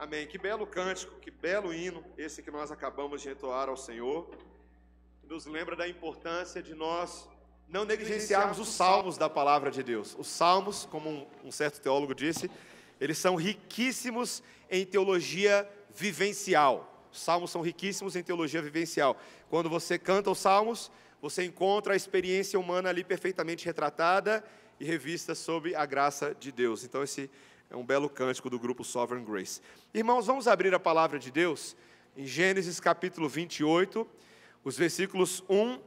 Amém. Que belo cântico, que belo hino, esse que nós acabamos de entoar ao Senhor. Nos lembra da importância de nós não negligenciarmos os salmos da palavra de Deus. Os salmos, como um certo teólogo disse, eles são riquíssimos em teologia vivencial. Os salmos são riquíssimos em teologia vivencial. Quando você canta os salmos, você encontra a experiência humana ali perfeitamente retratada e revista sob a graça de Deus. Então esse é um belo cântico do grupo Sovereign Grace. Irmãos, vamos abrir a palavra de Deus em Gênesis capítulo 28, os versículos 1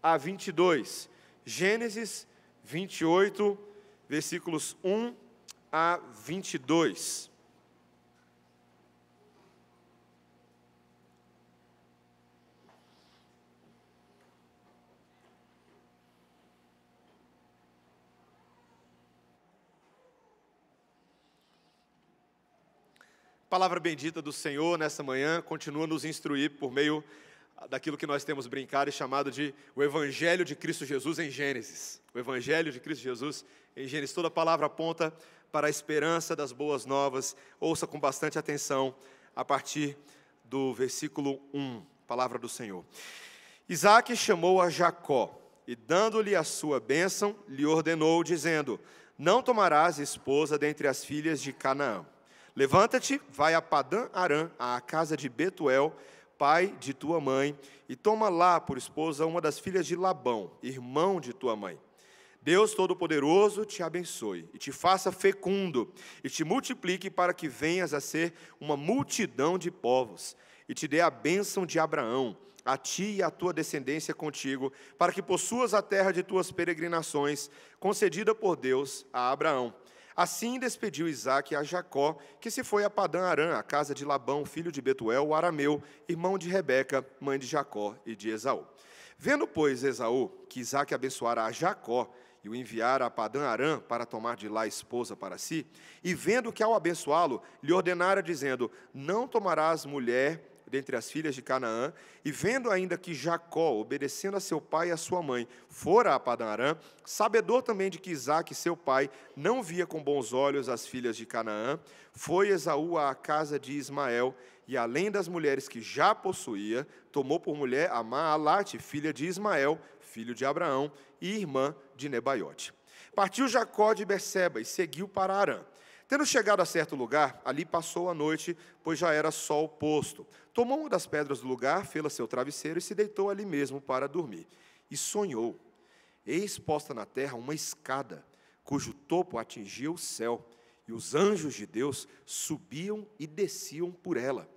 a 22. Gênesis 28, versículos 1 a 22. A palavra bendita do Senhor nessa manhã continua a nos instruir por meio daquilo que nós temos brincado e chamado de o Evangelho de Cristo Jesus em Gênesis. O Evangelho de Cristo Jesus em Gênesis. Toda a palavra aponta para a esperança das boas novas. Ouça com bastante atenção a partir do versículo 1, palavra do Senhor. Isaque chamou a Jacó e, dando-lhe a sua bênção, lhe ordenou, dizendo: não tomarás esposa dentre as filhas de Canaã. Levanta-te, vai a Padã Arã, à casa de Betuel, pai de tua mãe, e toma lá por esposa uma das filhas de Labão, irmão de tua mãe. Deus Todo-Poderoso te abençoe, e te faça fecundo, e te multiplique para que venhas a ser uma multidão de povos, e te dê a bênção de Abraão, a ti e a tua descendência contigo, para que possuas a terra de tuas peregrinações, concedida por Deus a Abraão. Assim despediu Isaque a Jacó, que se foi a Padã Arã, a casa de Labão, filho de Betuel, o arameu, irmão de Rebeca, mãe de Jacó e de Esaú. Vendo, pois, Esaú que Isaque abençoara a Jacó e o enviara a Padã Arã para tomar de lá esposa para si, e vendo que ao abençoá-lo, lhe ordenara, dizendo: não tomarás mulher dentre as filhas de Canaã, e vendo ainda que Jacó, obedecendo a seu pai e a sua mãe, fora a Padã Arã, sabedor também de que Isaque, seu pai, não via com bons olhos as filhas de Canaã, foi Esaú à casa de Ismael, e além das mulheres que já possuía, tomou por mulher a Maalate, filha de Ismael, filho de Abraão, e irmã de Nebaiote. Partiu Jacó de Berseba e seguiu para Arã. Tendo chegado a certo lugar, ali passou a noite, pois já era sol posto. Tomou uma das pedras do lugar, fê-la seu travesseiro e se deitou ali mesmo para dormir. E sonhou. Eis posta na terra uma escada, cujo topo atingia o céu, e os anjos de Deus subiam e desciam por ela.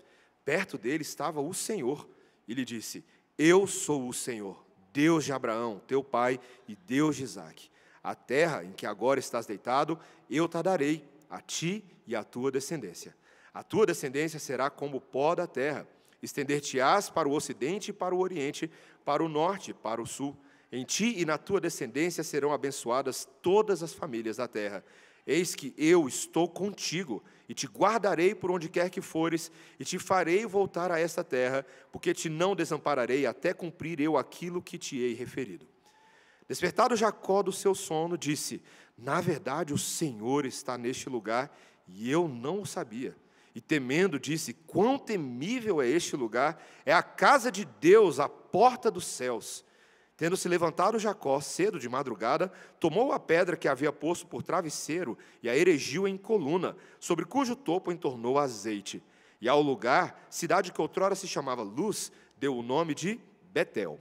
Perto dele estava o Senhor, e lhe disse: eu sou o Senhor, Deus de Abraão, teu pai, e Deus de Isaque. A terra em que agora estás deitado, eu te darei, a ti e à tua descendência. A tua descendência será como o pó da terra. Estender-te-ás para o ocidente e para o oriente, para o norte e para o sul. Em ti e na tua descendência serão abençoadas todas as famílias da terra. Eis que eu estou contigo, e te guardarei por onde quer que fores, e te farei voltar a esta terra, porque te não desampararei até cumprir eu aquilo que te hei referido. Despertado Jacó do seu sono, disse: na verdade o Senhor está neste lugar, e eu não o sabia. E temendo, disse: quão temível é este lugar! É a casa de Deus, a porta dos céus. Tendo se levantado Jacó, cedo de madrugada, tomou a pedra que havia posto por travesseiro e a erigiu em coluna, sobre cujo topo entornou azeite. E ao lugar, cidade que outrora se chamava Luz, deu o nome de Betel.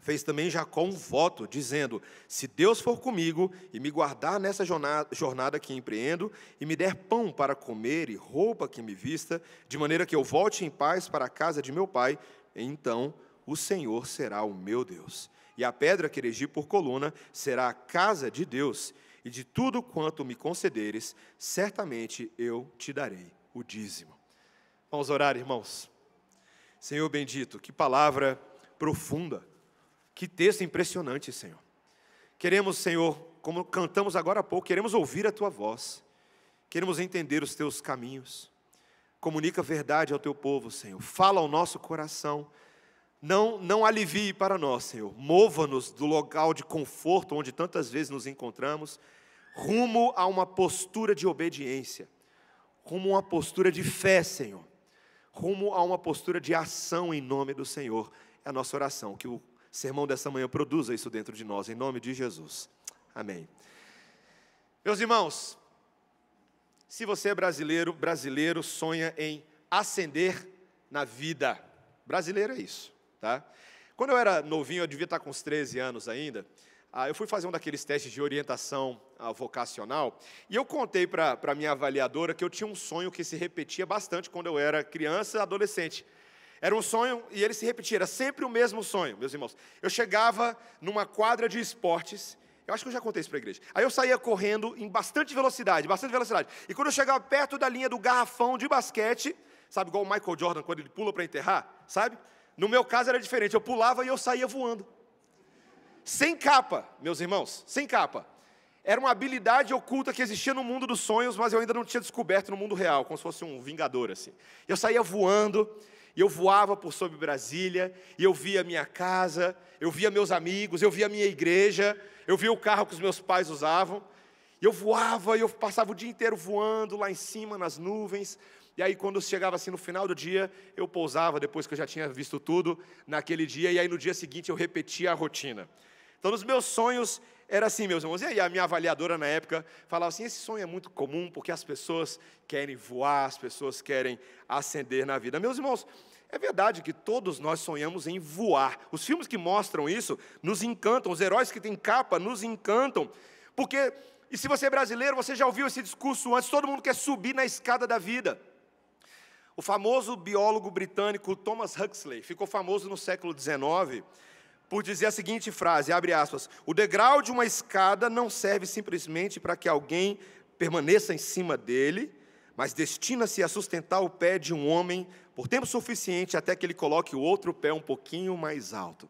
Fez também Jacó um voto, dizendo: se Deus for comigo e me guardar nessa jornada que empreendo, e me der pão para comer e roupa que me vista, de maneira que eu volte em paz para a casa de meu pai, então o Senhor será o meu Deus. E a pedra que erigi por coluna será a casa de Deus, e de tudo quanto me concederes, certamente eu te darei o dízimo. Vamos orar, irmãos. Senhor bendito, que palavra profunda. Que texto impressionante, Senhor. Queremos, Senhor, como cantamos agora há pouco, queremos ouvir a Tua voz. Queremos entender os Teus caminhos. Comunica a verdade ao Teu povo, Senhor. Fala ao nosso coração. Não alivie para nós, Senhor. Mova-nos do local de conforto onde tantas vezes nos encontramos, rumo a uma postura de obediência. rumo a uma postura de fé, Senhor, rumo a uma postura de ação em nome do Senhor. É a nossa oração, que o sermão dessa manhã produza isso dentro de nós, em nome de Jesus. Amém. Meus irmãos, se você é brasileiro sonha em ascender na vida. Brasileiro é isso, tá? Quando eu era novinho, eu devia estar com uns 13 anos ainda, eu fui fazer um daqueles testes de orientação vocacional, e eu contei para a minha avaliadora que eu tinha um sonho que se repetia bastante quando eu era criança e adolescente. Era um sonho e ele se repetia, era sempre o mesmo sonho, meus irmãos. Eu chegava numa quadra de esportes, eu acho que eu já contei isso para a igreja. Aí eu saía correndo em bastante velocidade. E quando eu chegava perto da linha do garrafão de basquete, sabe, igual o Michael Jordan, quando ele pula para enterrar, sabe? No meu caso era diferente, eu pulava e eu saía voando. Sem capa, meus irmãos, sem capa. Era uma habilidade oculta que existia no mundo dos sonhos, mas eu ainda não tinha descoberto no mundo real, como se fosse um vingador, assim. Eu saía voando, e eu voava por sobre Brasília, e eu via minha casa, eu via meus amigos, eu via a minha igreja, eu via o carro que os meus pais usavam, e eu voava, e eu passava o dia inteiro voando lá em cima, nas nuvens, e aí quando chegava assim no final do dia, eu pousava, depois que eu já tinha visto tudo naquele dia, e aí no dia seguinte eu repetia a rotina. Então, nos meus sonhos, era assim, meus irmãos. E aí, a minha avaliadora, na época, falava assim, esse sonho é muito comum, porque as pessoas querem voar, as pessoas querem ascender na vida. Meus irmãos, é verdade que todos nós sonhamos em voar. Os filmes que mostram isso nos encantam, os heróis que têm capa nos encantam, porque, e se você é brasileiro, você já ouviu esse discurso antes, todo mundo quer subir na escada da vida. O famoso biólogo britânico Thomas Huxley ficou famoso no século XIX, por dizer a seguinte frase, abre aspas, o degrau de uma escada não serve simplesmente para que alguém permaneça em cima dele, mas destina-se a sustentar o pé de um homem por tempo suficiente até que ele coloque o outro pé um pouquinho mais alto.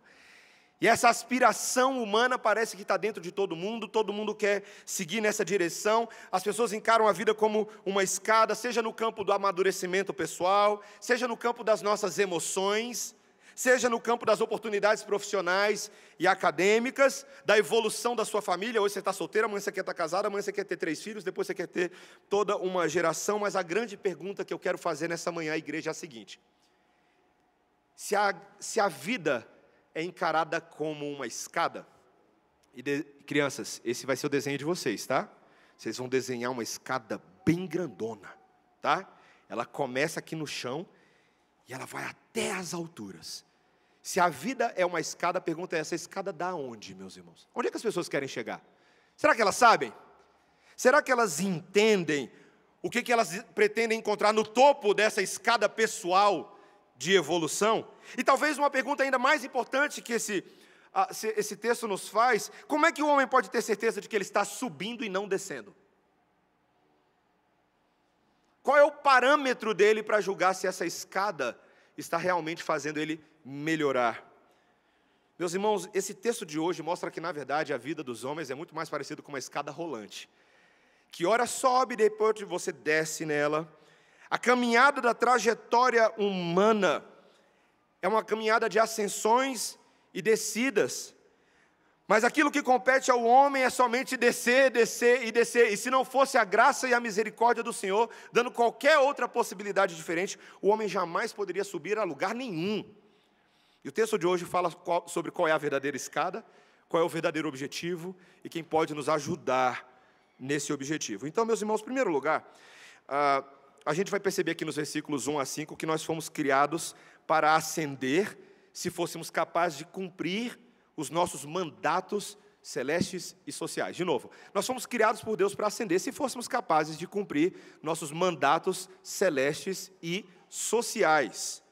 E essa aspiração humana parece que está dentro de todo mundo quer seguir nessa direção, as pessoas encaram a vida como uma escada, seja no campo do amadurecimento pessoal, seja no campo das nossas emoções, seja no campo das oportunidades profissionais e acadêmicas, da evolução da sua família. Hoje você está solteiro, amanhã você quer estar casado, amanhã você quer ter 3 filhos, depois você quer ter toda uma geração. Mas a grande pergunta que eu quero fazer nessa manhã à igreja é a seguinte: se a vida é encarada como uma escada, crianças, esse vai ser o desenho de vocês, tá? Vocês vão desenhar uma escada bem grandona, tá? Ela começa aqui no chão e ela vai até as alturas. Se a vida é uma escada, a pergunta é essa escada dá onde, meus irmãos? Onde é que as pessoas querem chegar? Será que elas sabem? Será que elas entendem o que elas pretendem encontrar no topo dessa escada pessoal de evolução? E talvez uma pergunta ainda mais importante que esse texto nos faz, como é que o homem pode ter certeza de que ele está subindo e não descendo? Qual é o parâmetro dele para julgar se essa escada está realmente fazendo ele melhorar? Meus irmãos, esse texto de hoje mostra que, na verdade, a vida dos homens é muito mais parecida com uma escada rolante, que ora sobe e depois você desce nela. A caminhada da trajetória humana é uma caminhada de ascensões e descidas, mas aquilo que compete ao homem é somente descer, descer e descer. E se não fosse a graça e a misericórdia do Senhor, dando qualquer outra possibilidade diferente, o homem jamais poderia subir a lugar nenhum. E o texto de hoje fala sobre qual é a verdadeira escada, qual é o verdadeiro objetivo e quem pode nos ajudar nesse objetivo. Então, meus irmãos, em primeiro lugar, a gente vai perceber aqui nos versículos 1 a 5 que nós fomos criados para ascender se fôssemos capazes de cumprir os nossos mandatos celestes e sociais. De novo, nós fomos criados por Deus para ascender se fôssemos capazes de cumprir nossos mandatos celestes e sociais.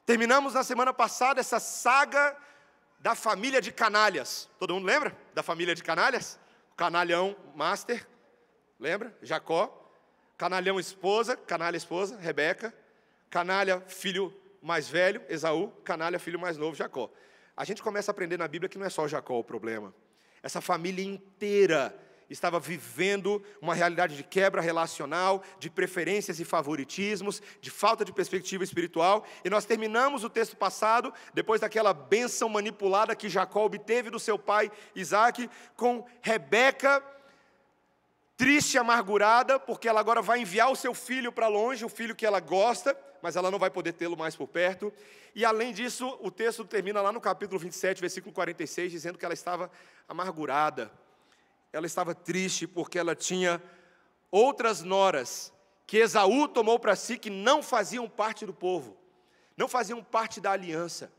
Terminamos na semana passada essa saga da família de canalhas. Todo mundo lembra da família de canalhas? Canalhão master, lembra? Jacó. Canalhão esposa, canalha esposa, Rebeca. Canalha filho mais velho, Esaú. Canalha filho mais novo, Jacó. A gente começa a aprender na Bíblia que não é só Jacó o problema. Essa família inteira estava vivendo uma realidade de quebra relacional, de preferências e favoritismos, de falta de perspectiva espiritual. E nós terminamos o texto passado, depois daquela bênção manipulada que Jacó obteve do seu pai Isaque, com Rebeca triste e amargurada, porque ela agora vai enviar o seu filho para longe, o filho que ela gosta, mas ela não vai poder tê-lo mais por perto. E além disso, o texto termina lá no capítulo 27, versículo 46, dizendo que ela estava amargurada. Ela estava triste porque ela tinha outras noras que Esaú tomou para si, que não faziam parte do povo, não faziam parte da aliança.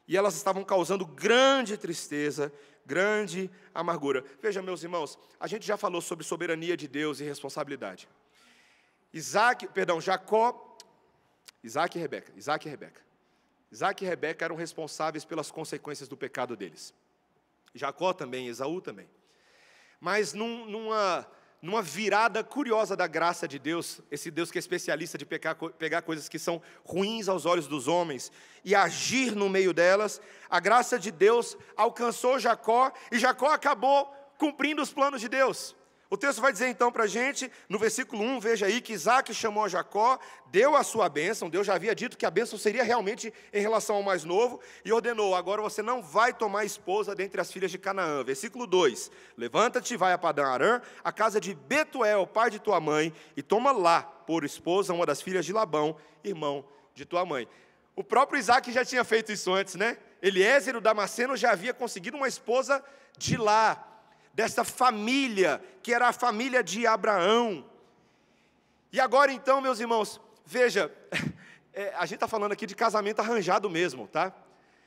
E elas estavam causando grande tristeza, grande amargura. Veja, meus irmãos, a gente já falou sobre soberania de Deus e responsabilidade. Isaac e Rebeca. Isaac e Rebeca eram responsáveis pelas consequências do pecado deles. Jacó também, Esaú também. Mas numa virada curiosa da graça de Deus, esse Deus que é especialista de pegar coisas que são ruins aos olhos dos homens e agir no meio delas, a graça de Deus alcançou Jacó e Jacó acabou cumprindo os planos de Deus. O texto vai dizer então para a gente, no versículo 1, veja aí que Isaac chamou a Jacó, deu a sua bênção, Deus já havia dito que a bênção seria realmente em relação ao mais novo, e ordenou, agora você não vai tomar esposa dentre as filhas de Canaã. Versículo 2, levanta-te, vai a Padã-Arã, a casa de Betuel, pai de tua mãe, e toma lá por esposa uma das filhas de Labão, irmão de tua mãe. O próprio Isaac já tinha feito isso antes, né? Eliezer, o Damasceno, já havia conseguido uma esposa de lá, dessa família, que era a família de Abraão. E agora então, meus irmãos, veja, a gente está falando aqui de casamento arranjado mesmo, tá?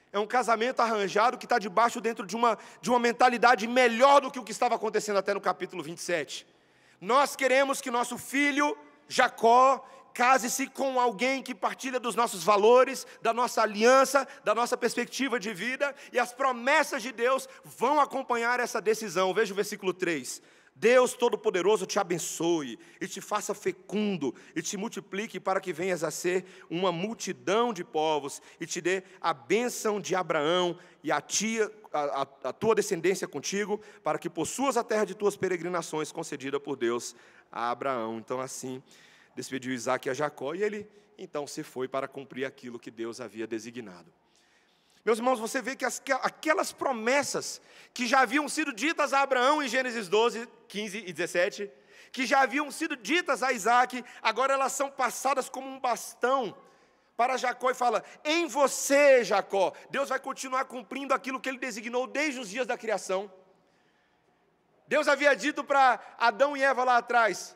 É um casamento arranjado que está dentro de uma mentalidade melhor do que o que estava acontecendo até no capítulo 27. Nós queremos que nosso filho, Jacó, case-se com alguém que partilha dos nossos valores, da nossa aliança, da nossa perspectiva de vida, e as promessas de Deus vão acompanhar essa decisão. Veja o versículo 3. Deus Todo-Poderoso te abençoe, e te faça fecundo, e te multiplique para que venhas a ser uma multidão de povos, e te dê a bênção de Abraão, e a tua descendência contigo, para que possuas a terra de tuas peregrinações, concedida por Deus a Abraão. Então assim despediu Isaac a Jacó, e ele então se foi para cumprir aquilo que Deus havia designado. Meus irmãos, você vê que aquelas promessas que já haviam sido ditas a Abraão em Gênesis 12, 15 e 17, que já haviam sido ditas a Isaac, agora elas são passadas como um bastão para Jacó, e fala, em você, Jacó, Deus vai continuar cumprindo aquilo que Ele designou desde os dias da criação. Deus havia dito para Adão e Eva lá atrás,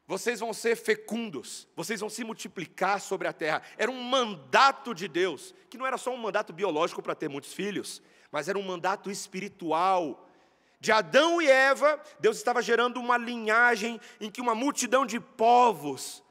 vocês vão ser fecundos, vocês vão se multiplicar sobre a terra. Era um mandato de Deus, que não era só um mandato biológico para ter muitos filhos, mas era um mandato espiritual. De Adão e Eva, Deus estava gerando uma linhagem em que uma multidão de povos,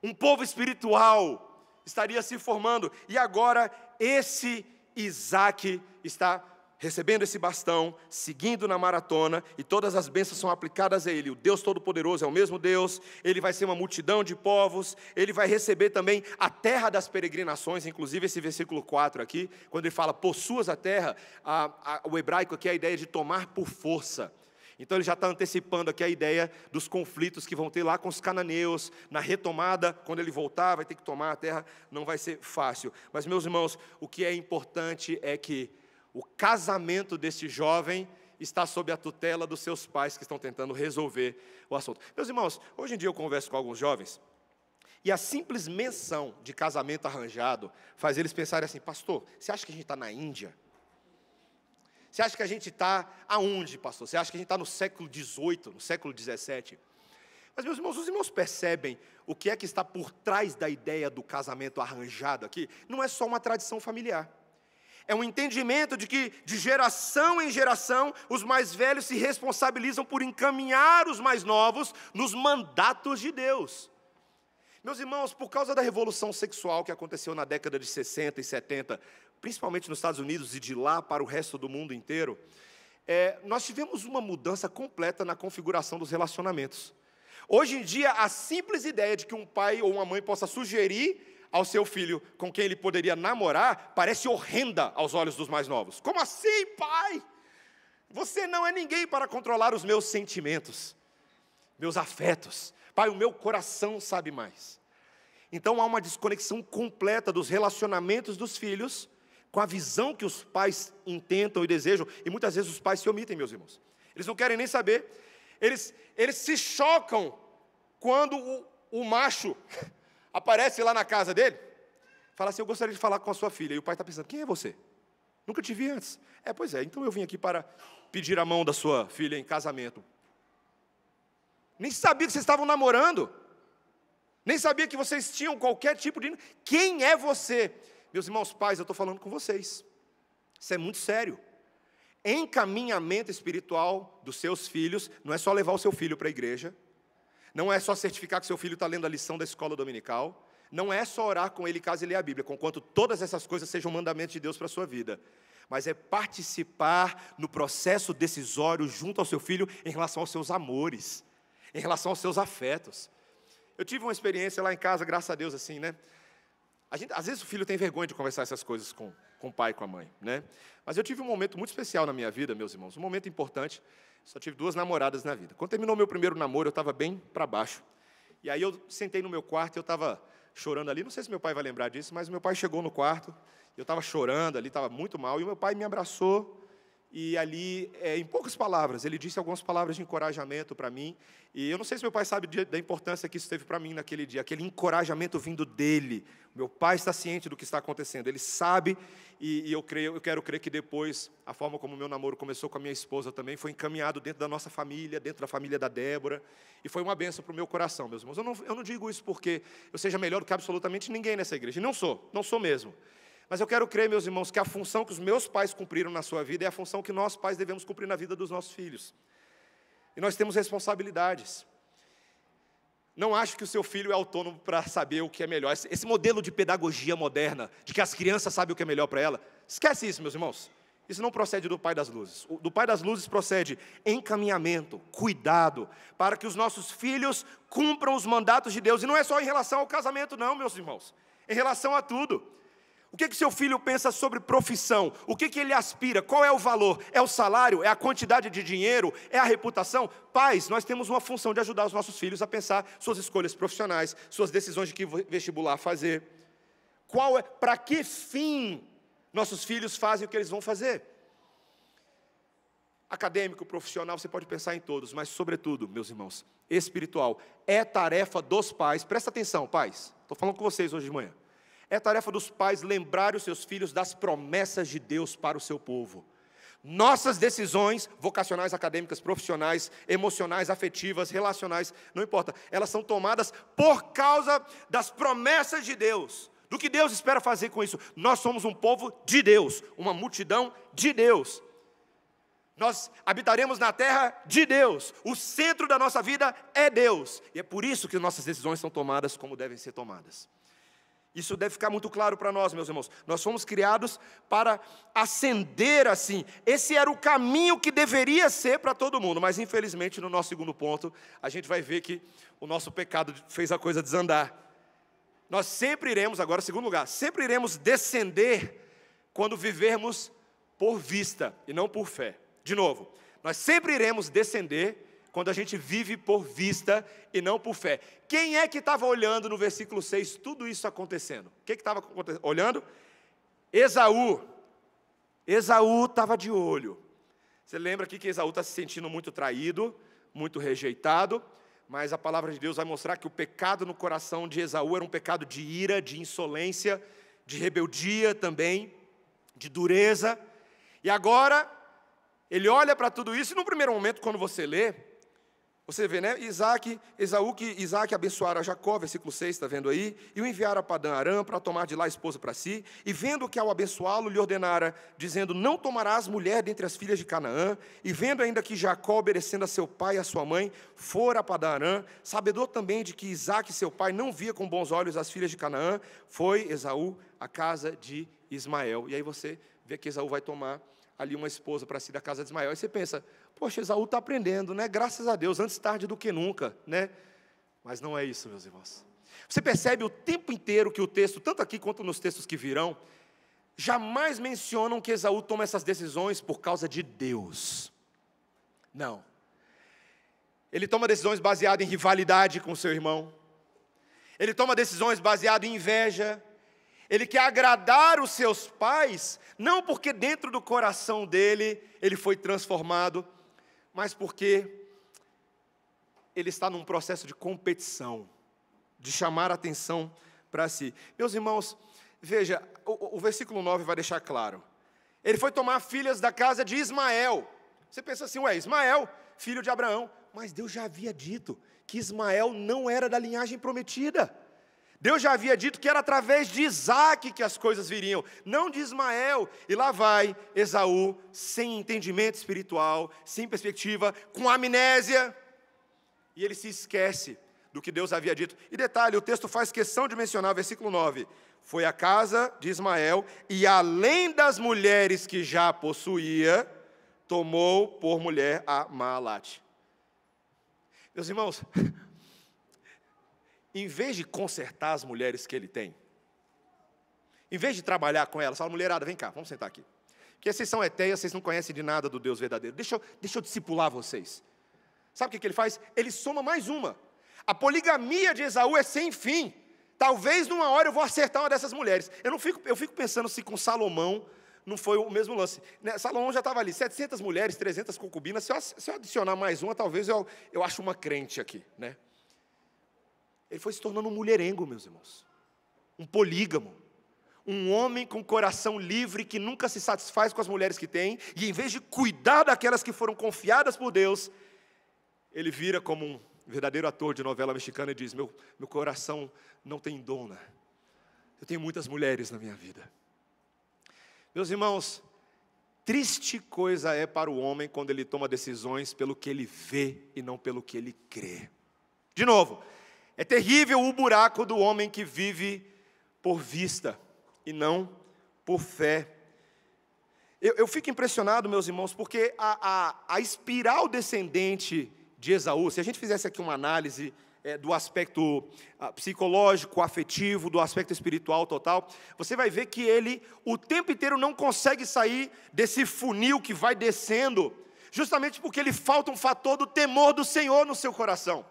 um povo espiritual, estaria se formando. E agora esse Isaac está recebendo esse bastão, seguindo na maratona, e todas as bênçãos são aplicadas a ele. O Deus Todo-Poderoso é o mesmo Deus, ele vai ser uma multidão de povos, ele vai receber também a terra das peregrinações, inclusive esse versículo 4 aqui, quando ele fala, possuas a terra, o hebraico aqui é a ideia de tomar por força. Então ele já está antecipando aqui a ideia dos conflitos que vão ter lá com os cananeus, na retomada, quando ele voltar, vai ter que tomar a terra, não vai ser fácil. Mas, meus irmãos, o que é importante é que o casamento deste jovem está sob a tutela dos seus pais que estão tentando resolver o assunto. Meus irmãos, hoje em dia eu converso com alguns jovens e a simples menção de casamento arranjado faz eles pensarem assim, pastor, você acha que a gente está na Índia? Você acha que a gente está aonde, pastor? Você acha que a gente está no século XVIII, no século XVII? Mas, meus irmãos, os irmãos percebem o que é que está por trás da ideia do casamento arranjado aqui? Não é só uma tradição familiar. É um entendimento de que, de geração em geração, os mais velhos se responsabilizam por encaminhar os mais novos nos mandatos de Deus. Meus irmãos, por causa da revolução sexual que aconteceu na década de 60 e 70, principalmente nos Estados Unidos e de lá para o resto do mundo inteiro, nós tivemos uma mudança completa na configuração dos relacionamentos. Hoje em dia, a simples ideia de que um pai ou uma mãe possa sugerir ao seu filho com quem ele poderia namorar, parece horrenda aos olhos dos mais novos. Como assim, pai? Você não é ninguém para controlar os meus sentimentos, meus afetos. Pai, o meu coração sabe mais. Então há uma desconexão completa dos relacionamentos dos filhos com a visão que os pais intentam e desejam, e muitas vezes os pais se omitem, meus irmãos. Eles não querem nem saber. Eles se chocam quando o macho aparece lá na casa dele, fala assim, eu gostaria de falar com a sua filha. E o pai está pensando, quem é você? Nunca te vi antes. Pois é, então eu vim aqui para pedir a mão da sua filha em casamento. Nem sabia que vocês estavam namorando. Nem sabia que vocês tinham qualquer tipo de... Quem é você? Meus irmãos pais, eu estou falando com vocês. Isso é muito sério. Encaminhamento espiritual dos seus filhos não é só levar o seu filho para a igreja, não é só certificar que seu filho está lendo a lição da escola dominical, não é só orar com ele caso ele leia a Bíblia, conquanto todas essas coisas sejam mandamentos de Deus para a sua vida, mas é participar no processo decisório junto ao seu filho em relação aos seus amores, em relação aos seus afetos. Eu tive uma experiência lá em casa, graças a Deus, assim, né? Às vezes o filho tem vergonha de conversar essas coisas com o pai e com a mãe, né? Mas eu tive um momento muito especial na minha vida, meus irmãos, um momento importante. Só tive 2 namoradas na vida. Quando terminou meu primeiro namoro, eu estava bem para baixo. E aí eu sentei no meu quarto e eu estava chorando ali. Não sei se meu pai vai lembrar disso, mas meu pai chegou no quarto, eu estava chorando ali, estava muito mal, e o meu pai me abraçou. E ali, em poucas palavras, ele disse algumas palavras de encorajamento para mim. E eu não sei se meu pai sabe da importância que isso teve para mim naquele dia, aquele encorajamento vindo dele. Meu pai está ciente do que está acontecendo, ele sabe, e eu quero crer que depois, a forma como o meu namoro começou com a minha esposa também, foi encaminhado dentro da nossa família, dentro da família da Débora, e foi uma bênção para o meu coração, meus irmãos. Eu não digo isso porque eu seja melhor do que absolutamente ninguém nessa igreja, e não sou mesmo. Mas eu quero crer, meus irmãos, que a função que os meus pais cumpriram na sua vida é a função que nós pais devemos cumprir na vida dos nossos filhos. E nós temos responsabilidades. Não acho que o seu filho é autônomo para saber o que é melhor. Esse modelo de pedagogia moderna, de que as crianças sabem o que é melhor para ela, esquece isso, meus irmãos. Isso não procede do Pai das Luzes. Do Pai das Luzes procede encaminhamento, cuidado, para que os nossos filhos cumpram os mandatos de Deus. E não é só em relação ao casamento, não, meus irmãos. Em relação a tudo. O que seu filho pensa sobre profissão? O que ele aspira? Qual é o valor? É o salário? É a quantidade de dinheiro? É a reputação? Pais, nós temos uma função de ajudar os nossos filhos a pensar suas escolhas profissionais, suas decisões de que vestibular fazer. Para que fim nossos filhos fazem o que eles vão fazer? Acadêmico, profissional, você pode pensar em todos, mas sobretudo, meus irmãos, espiritual. É tarefa dos pais, presta atenção, pais, estou falando com vocês hoje de manhã. É tarefa dos pais lembrarem os seus filhos das promessas de Deus para o seu povo. Nossas decisões vocacionais, acadêmicas, profissionais, emocionais, afetivas, relacionais, não importa, elas são tomadas por causa das promessas de Deus. Do que Deus espera fazer com isso? Nós somos um povo de Deus, uma multidão de Deus. Nós habitaremos na terra de Deus. O centro da nossa vida é Deus. E é por isso que nossas decisões são tomadas como devem ser tomadas. Isso deve ficar muito claro para nós, meus irmãos. Nós fomos criados para ascender assim. Esse era o caminho que deveria ser para todo mundo. Mas, infelizmente, no nosso segundo ponto, a gente vai ver que o nosso pecado fez a coisa desandar. Nós sempre iremos, agora, segundo lugar, sempre iremos descender quando vivermos por vista e não por fé. De novo, nós sempre iremos descender quando a gente vive por vista e não por fé. Quem é que estava olhando no versículo 6 tudo isso acontecendo? O que estava olhando? Esaú. Esaú estava de olho. Você lembra aqui que Esaú está se sentindo muito traído, muito rejeitado, mas a palavra de Deus vai mostrar que o pecado no coração de Esaú era um pecado de ira, de insolência, de rebeldia também, de dureza. E agora, ele olha para tudo isso, e no primeiro momento, quando você lê, você vê, né, Isaac abençoara a Jacó, versículo 6, está vendo aí, e o enviara a Padã-Arã para tomar de lá a esposa para si, e vendo que ao abençoá-lo lhe ordenara, dizendo, não tomarás mulher dentre as filhas de Canaã, e vendo ainda que Jacó, obedecendo a seu pai e a sua mãe, fora a Padã-Arã, sabedor também de que Isaac, seu pai, não via com bons olhos as filhas de Canaã, foi Esaú à casa de Ismael. E aí você vê que Esaú vai tomar ali uma esposa para si da casa de Ismael, e você pensa, poxa, Esaú está aprendendo, né? Graças a Deus, antes tarde do que nunca, né? Mas não é isso, meus irmãos. Você percebe o tempo inteiro que o texto, tanto aqui quanto nos textos que virão, jamais mencionam que Esaú toma essas decisões por causa de Deus. Não. Ele toma decisões baseadas em rivalidade com o seu irmão. Ele toma decisões baseadas em inveja. Ele quer agradar os seus pais, não porque dentro do coração dele ele foi transformado, mas porque ele está num processo de competição, de chamar a atenção para si. Meus irmãos, veja, o versículo 9 vai deixar claro. Ele foi tomar filhas da casa de Ismael. Você pensa assim, Ismael, filho de Abraão. Mas Deus já havia dito que Ismael não era da linhagem prometida. Deus já havia dito que era através de Isaque que as coisas viriam, não de Ismael. E lá vai Esaú, sem entendimento espiritual, sem perspectiva, com amnésia. E ele se esquece do que Deus havia dito. E detalhe, o texto faz questão de mencionar, versículo 9. Foi à casa de Ismael, e além das mulheres que já possuía, tomou por mulher a Maalate. Meus irmãos, em vez de consertar as mulheres que ele tem, em vez de trabalhar com elas, fala, mulherada, vem cá, vamos sentar aqui. Porque vocês são etéias, vocês não conhecem de nada do Deus verdadeiro. Deixa eu discipular vocês. Sabe o que ele faz? Ele soma mais uma. A poligamia de Esaú é sem fim. Talvez numa hora eu vou acertar uma dessas mulheres. Eu fico pensando se com Salomão não foi o mesmo lance. Salomão já estava ali, 700 mulheres, 300 concubinas. Se eu adicionar mais uma, talvez eu ache uma crente aqui, né? Ele foi se tornando um mulherengo, meus irmãos. Um polígamo. Um homem com coração livre que nunca se satisfaz com as mulheres que tem. E em vez de cuidar daquelas que foram confiadas por Deus, ele vira como um verdadeiro ator de novela mexicana e diz, meu coração não tem dona. Eu tenho muitas mulheres na minha vida. Meus irmãos, triste coisa é para o homem quando ele toma decisões pelo que ele vê e não pelo que ele crê. De novo, é terrível o buraco do homem que vive por vista e não por fé. Eu fico impressionado, meus irmãos, porque a espiral descendente de Esaú, se a gente fizesse aqui uma análise do aspecto psicológico, afetivo, do aspecto espiritual total, você vai ver que ele, o tempo inteiro, não consegue sair desse funil que vai descendo, justamente porque lhe falta um fator do temor do Senhor no seu coração.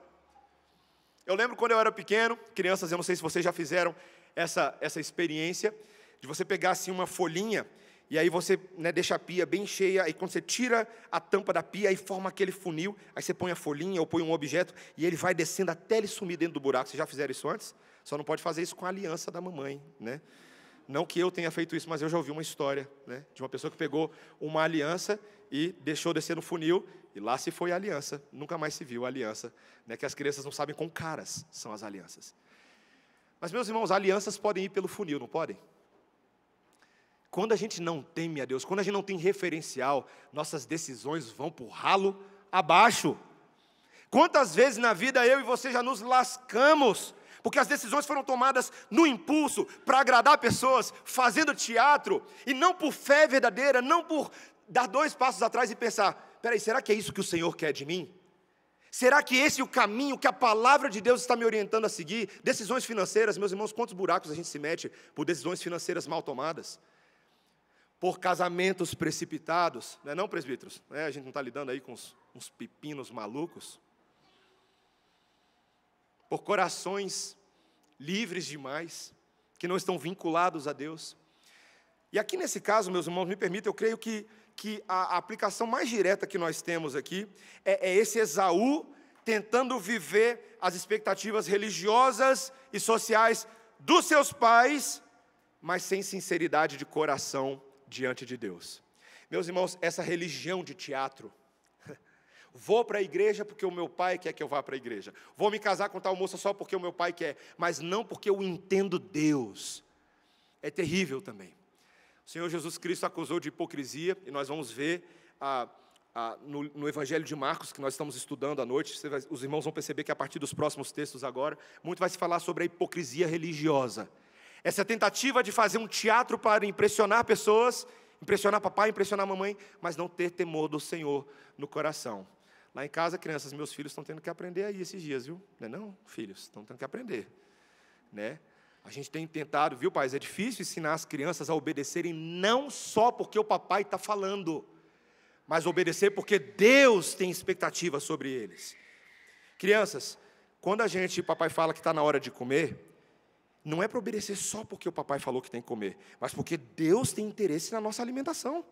Eu lembro quando eu era pequeno, crianças, eu não sei se vocês já fizeram essa experiência, de você pegar assim uma folhinha, e aí você deixa a pia bem cheia, e quando você tira a tampa da pia, aí forma aquele funil, aí você põe a folhinha ou põe um objeto, e ele vai descendo até ele sumir dentro do buraco. Vocês já fizeram isso antes? Só não pode fazer isso com a aliança da mamãe, né? Não que eu tenha feito isso, mas eu já ouvi uma história, né, de uma pessoa que pegou uma aliança e deixou descer no funil, e lá se foi a aliança, nunca mais se viu a aliança, né, que as crianças não sabem com caras são as alianças. Mas, meus irmãos, alianças podem ir pelo funil, não podem? Quando a gente não teme a Deus, quando a gente não tem referencial, nossas decisões vão por ralo abaixo. Quantas vezes na vida eu e você já nos lascamos, porque as decisões foram tomadas no impulso, para agradar pessoas, fazendo teatro, e não por fé verdadeira, não por dar 2 passos atrás e pensar, peraí, será que é isso que o Senhor quer de mim? Será que esse é o caminho que a palavra de Deus está me orientando a seguir? Decisões financeiras, meus irmãos, quantos buracos a gente se mete por decisões financeiras mal tomadas? Por casamentos precipitados, não é não, presbíteros? A gente não está lidando aí com uns pepinos malucos? Por corações livres demais, que não estão vinculados a Deus. E aqui nesse caso, meus irmãos, me permitam, eu creio que a aplicação mais direta que nós temos aqui é esse Esaú tentando viver as expectativas religiosas e sociais dos seus pais, mas sem sinceridade de coração diante de Deus. Meus irmãos, essa religião de teatro, vou para a igreja porque o meu pai quer que eu vá para a igreja, vou me casar com tal moça só porque o meu pai quer, mas não porque eu entendo Deus, é terrível também. O Senhor Jesus Cristo acusou de hipocrisia, e nós vamos ver no Evangelho de Marcos, que nós estamos estudando à noite, os irmãos vão perceber que a partir dos próximos textos agora, muito vai se falar sobre a hipocrisia religiosa. Essa tentativa de fazer um teatro para impressionar pessoas, impressionar papai, impressionar mamãe, mas não ter temor do Senhor no coração. Lá em casa, crianças, meus filhos estão tendo que aprender aí esses dias, viu? Não, filhos, estão tendo que aprender, né? A gente tem tentado, viu, pais? É difícil ensinar as crianças a obedecerem não só porque o papai está falando, mas obedecer porque Deus tem expectativa sobre eles. Crianças, quando papai fala que está na hora de comer, não é para obedecer só porque o papai falou que tem que comer, mas porque Deus tem interesse na nossa alimentação.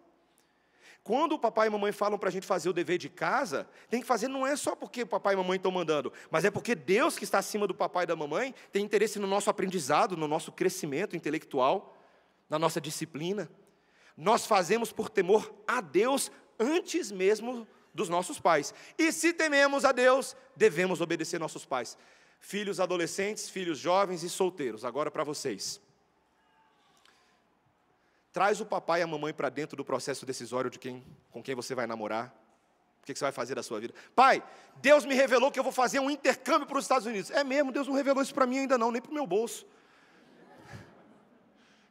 quando o papai e a mamãe falam para a gente fazer o dever de casa, tem que fazer não é só porque o papai e a mamãe estão mandando, mas é porque Deus que está acima do papai e da mamãe tem interesse no nosso aprendizado, no nosso crescimento intelectual, na nossa disciplina. Nós fazemos por temor a Deus antes mesmo dos nossos pais. E se tememos a Deus, devemos obedecer nossos pais. Filhos adolescentes, filhos jovens e solteiros, agora para vocês. Traz o papai e a mamãe para dentro do processo decisório com quem você vai namorar. O que você vai fazer da sua vida? Pai, Deus me revelou que eu vou fazer um intercâmbio para os Estados Unidos. É mesmo, Deus não revelou isso para mim ainda não, nem para o meu bolso.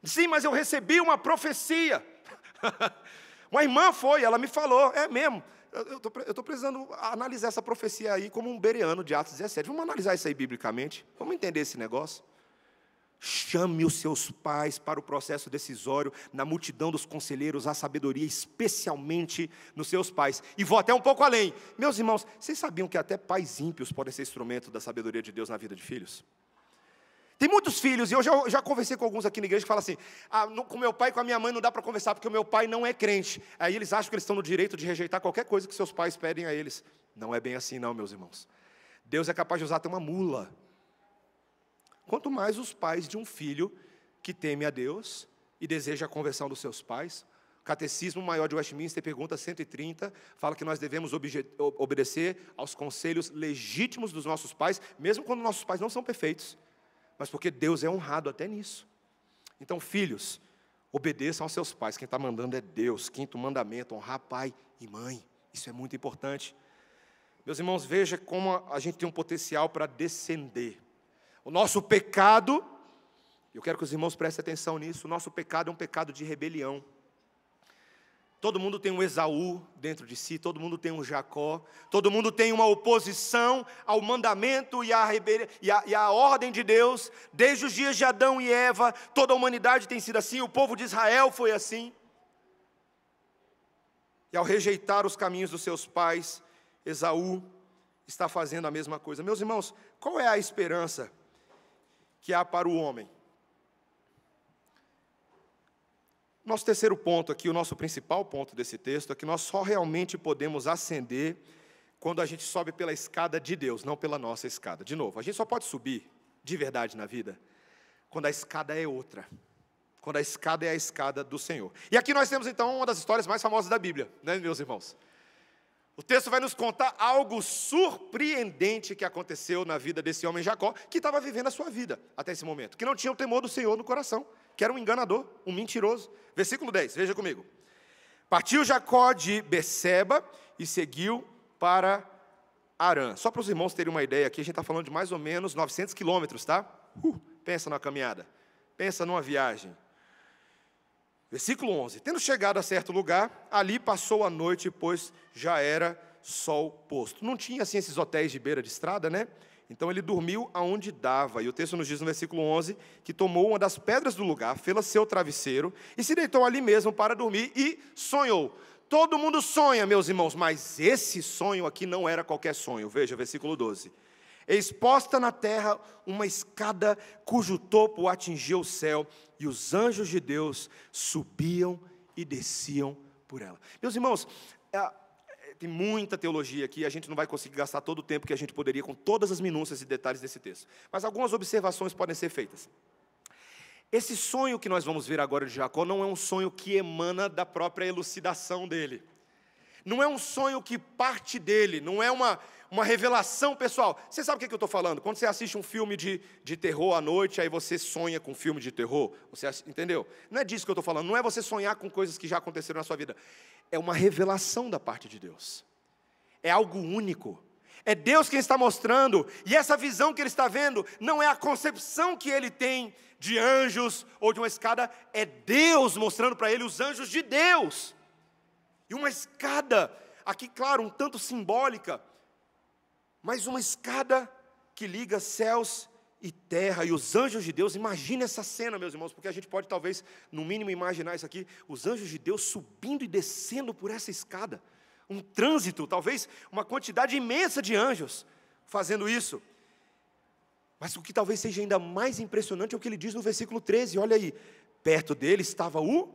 Sim, mas eu recebi uma profecia. Uma irmã foi, ela me falou, é mesmo. Eu estou precisando analisar essa profecia aí como um bereano de Atos 17. Vamos analisar isso aí biblicamente? Vamos entender esse negócio? Chame os seus pais para o processo decisório. Na multidão dos conselheiros há sabedoria, especialmente nos seus pais. E vou até um pouco além. Meus irmãos, vocês sabiam que até pais ímpios podem ser instrumento da sabedoria de Deus na vida de filhos? Tem muitos filhos, e eu já conversei com alguns aqui na igreja que falam assim, com meu pai e com a minha mãe não dá para conversar, porque o meu pai não é crente. Aí eles acham que eles estão no direito de rejeitar qualquer coisa que seus pais pedem a eles. Não é bem assim não, meus irmãos. Deus é capaz de usar até uma mula. Quanto mais os pais de um filho que teme a Deus e deseja a conversão dos seus pais. O Catecismo Maior de Westminster, pergunta 130, fala que nós devemos obedecer aos conselhos legítimos dos nossos pais, mesmo quando nossos pais não são perfeitos. Mas porque Deus é honrado até nisso. Então, filhos, obedeçam aos seus pais. Quem está mandando é Deus. Quinto mandamento, honrar pai e mãe. Isso é muito importante. Meus irmãos, veja como a gente tem um potencial para descender. O nosso pecado, eu quero que os irmãos prestem atenção nisso, o nosso pecado é um pecado de rebelião. Todo mundo tem um Esaú dentro de si, todo mundo tem um Jacó, todo mundo tem uma oposição ao mandamento e à ordem de Deus. Desde os dias de Adão e Eva, toda a humanidade tem sido assim, o povo de Israel foi assim. E ao rejeitar os caminhos dos seus pais, Esaú está fazendo a mesma coisa. Meus irmãos, qual é a esperança que há para o homem? Nosso terceiro ponto aqui, o nosso principal ponto desse texto, é que nós só realmente podemos ascender quando a gente sobe pela escada de Deus, não pela nossa escada. De novo, a gente só pode subir de verdade na vida quando a escada é outra. Quando a escada é a escada do Senhor. E aqui nós temos então uma das histórias mais famosas da Bíblia, né, meus irmãos? O texto vai nos contar algo surpreendente que aconteceu na vida desse homem Jacó, que estava vivendo a sua vida até esse momento, que não tinha o temor do Senhor no coração, que era um enganador, um mentiroso. Versículo 10, veja comigo. Partiu Jacó de Beceba e seguiu para Harã. Só para os irmãos terem uma ideia aqui, a gente está falando de mais ou menos 900 quilômetros, tá? Pensa numa caminhada, pensa numa viagem. Versículo 11, tendo chegado a certo lugar, ali passou a noite, pois já era sol posto. Não tinha assim esses hotéis de beira de estrada, né? Então ele dormiu aonde dava, e o texto nos diz no versículo 11, que tomou uma das pedras do lugar, fê-la seu travesseiro, e se deitou ali mesmo para dormir, e sonhou. Todo mundo sonha, meus irmãos, mas esse sonho aqui não era qualquer sonho. Veja, versículo 12. Exposta na terra uma escada cujo topo atingia o céu, e os anjos de Deus subiam e desciam por ela. Meus irmãos, tem muita teologia aqui, a gente não vai conseguir gastar todo o tempo que a gente poderia com todas as minúcias e detalhes desse texto. Mas algumas observações podem ser feitas. Esse sonho que nós vamos ver agora de Jacó não é um sonho que emana da própria elucidação dele. Não é um sonho que parte dele, não é uma revelação pessoal. Você sabe o que eu estou falando? Quando você assiste um filme de terror à noite, aí você sonha com filme de terror, você entendeu? Não é disso que eu estou falando, não é você sonhar com coisas que já aconteceram na sua vida. É uma revelação da parte de Deus. É algo único. É Deus quem está mostrando, e essa visão que ele está vendo não é a concepção que ele tem de anjos ou de uma escada, é Deus mostrando para ele os anjos de Deus. E uma escada, aqui claro, um tanto simbólica, mas uma escada que liga céus e terra, e os anjos de Deus. Imagine essa cena, meus irmãos, porque a gente pode talvez, no mínimo, imaginar isso aqui, os anjos de Deus subindo e descendo por essa escada, um trânsito, talvez uma quantidade imensa de anjos fazendo isso. Mas o que talvez seja ainda mais impressionante é o que ele diz no versículo 13, olha aí, perto dele estava o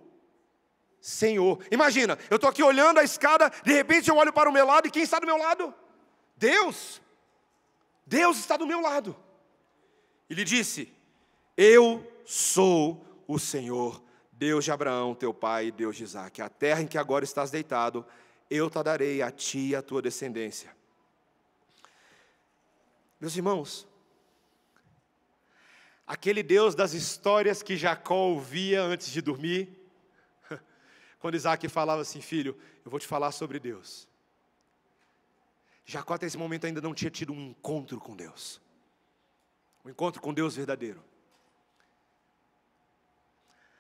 Senhor. Imagina, eu estou aqui olhando a escada, de repente eu olho para o meu lado, e quem está do meu lado? Deus. Deus está do meu lado. Ele disse: eu sou o Senhor, Deus de Abraão, teu pai, e Deus de Isaque. A terra em que agora estás deitado, eu te darei a ti e a tua descendência. Meus irmãos, aquele Deus das histórias que Jacó ouvia antes de dormir, quando Isaque falava assim: filho, eu vou te falar sobre Deus. Jacó até esse momento ainda não tinha tido um encontro com Deus. Um encontro com Deus verdadeiro.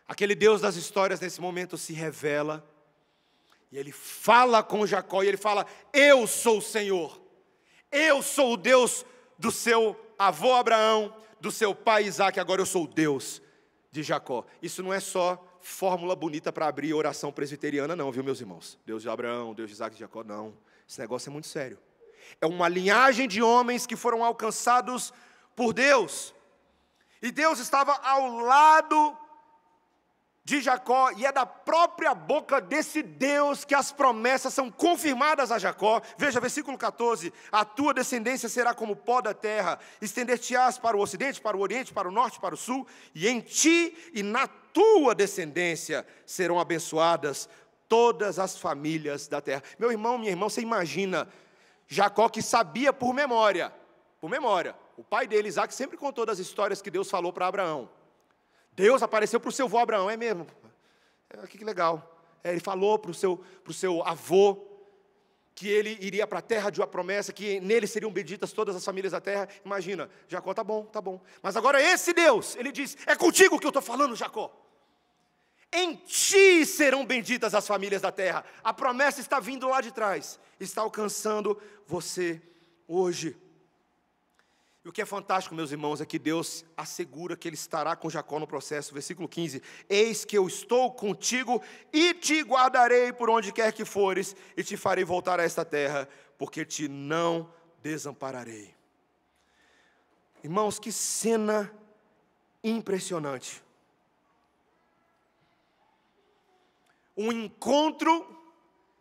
Aquele Deus das histórias nesse momento se revela. E ele fala com Jacó e ele fala: eu sou o Senhor. Eu sou o Deus do seu avô Abraão, do seu pai Isaque, agora eu sou o Deus de Jacó. Isso não é só fórmula bonita para abrir oração presbiteriana não, viu, meus irmãos? Deus de Abraão, Deus de Isaque e de Jacó, não. Esse negócio é muito sério. É uma linhagem de homens que foram alcançados por Deus. E Deus estava ao lado de Jacó, e é da própria boca desse Deus que as promessas são confirmadas a Jacó. Veja, versículo 14: a tua descendência será como o pó da terra, estender-te-ás para o ocidente, para o oriente, para o norte, para o sul, e em ti e na tua descendência serão abençoadas todas as famílias da terra. Meu irmão, minha irmã, você imagina Jacó, que sabia por memória, o pai dele, Isaque, sempre contou das histórias que Deus falou para Abraão. Deus apareceu para o seu avô Abraão, é mesmo? Que legal. Ele falou para o seu avô que ele iria para a terra de uma promessa, que nele seriam benditas todas as famílias da terra. Imagina, Jacó, tá bom. Mas agora esse Deus, ele diz: é contigo que eu estou falando, Jacó. Em ti serão benditas as famílias da terra. A promessa está vindo lá de trás, está alcançando você hoje. E o que é fantástico, meus irmãos, é que Deus assegura que Ele estará com Jacó no processo. Versículo 15: eis que eu estou contigo e te guardarei por onde quer que fores, e te farei voltar a esta terra, porque te não desampararei. Irmãos, que cena impressionante. Um encontro